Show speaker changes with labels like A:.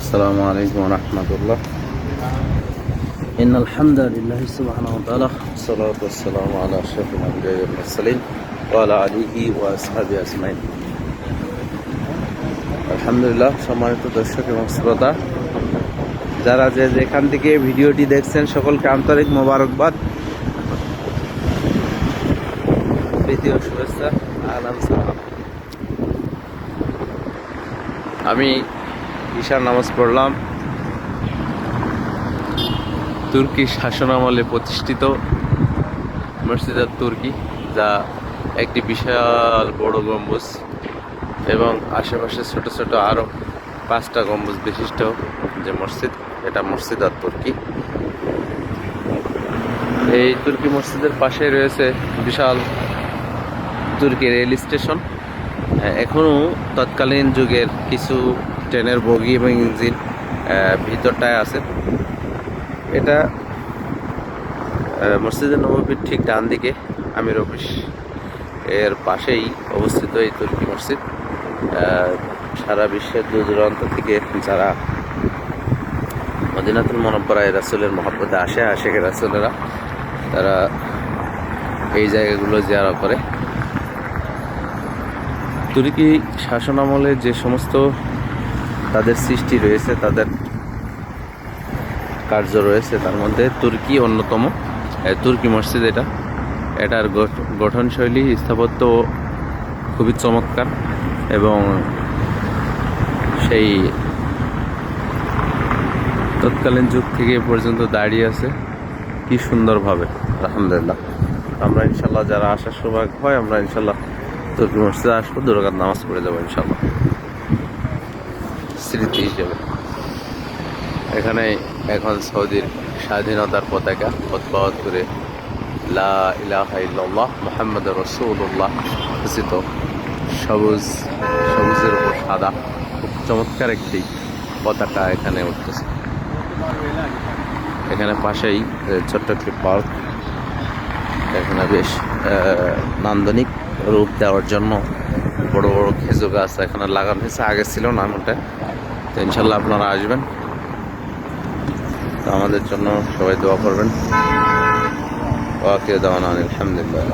A: السلام عليكم ورحمة الله. إن الحمد لله سبحانه وتعالى والصلاة والسلام على أشرف الأنبياء والمرسلين وعلى آله وأصحابه أجمعين. আলহামদুলিল্লাহ, সম্মানিত দর্শক এবং শ্রোতা যারা যেখান থেকে ভিডিওটি দেখছেন সকলকে আন্তরিক মোবারকবাদ, প্রীতি ও শুভেচ্ছা। আমি ঈশার নামাজ পড়লাম তুর্কি শাসনামলে প্রতিষ্ঠিত মসজিদ তুর্কি, যা একটি বিশাল বড় গম্বুজ এবং আশেপাশে ছোট ছোট আরও 5টা গম্বুজ বিশিষ্ট যে মসজিদ, এটা মসজিদ তুর্কি। এই তুর্কি মসজিদের পাশে রয়েছে বিশাল তুর্কি রেল স্টেশন। এখনও তৎকালীন যুগের কিছু ট্রেনের বগি এবং ইঞ্জিন ভিতরটায় আছে। এটা মসজিদে নববীর ঠিক ডান দিকে আমির অফিস এর পাশেই অবস্থিত এই তুর্কি মসজিদ। সারা বিশ্বের দূর দূরান্ত থেকে যারা মদিনাতুল মুনাওয়ারায় রাসূলের মহব্বতে আসে, আশিকে রাসূলেরা, তারা এই জায়গাগুলো জিয়ারত করে। তুর্কি শাসনামলে যে সমস্ত তাদের সৃষ্টি রয়েছে, তাদের কার্য রয়েছে, তার মধ্যে তুর্কি অন্যতম। তুর্কি মসজিদ এটার গঠনশৈলী, স্থাপত্য খুবই চমৎকার এবং সেই তৎকালীন যুগ থেকে পর্যন্ত দাঁড়িয়ে আছে কি সুন্দরভাবে। আলহামদুলিল্লাহ, আমরা ইনশাল্লাহ যারা আসার সৌভাগ্য হয়, আমরা ইনশাল্লাহ তুর্কি মসজিদে আসবো, 2 রাকাত নামাজ পড়ে যাবো ইনশাল্লাহ, স্মৃতি হিসেবে। এখানে এখন সৌদির স্বাধীনতার পতাকা উত্তোলন করে লা ইলাহা ইল্লাল্লাহ মুহাম্মাদুর রাসূলুল্লাহ রচিত সবুজের উপর সাদা খুব চমৎকার একটি পতাকা এখানে উঠতেছে। এখানে পাশেই ছোট্ট একটি পার্ক, এখানে বেশ নান্দনিক রূপ দেওয়ার জন্য বড় বড় খেজুর গাছ এখানে লাগানো হয়েছে, আগে ছিল না এমনটা। তো ইনশাল্লাহ আপনারা আসবেন, তো আমাদের জন্য সবাই দোয়া করবেন। ওয়াকির দাওয়ানা আলহামদুলিল্লাহ।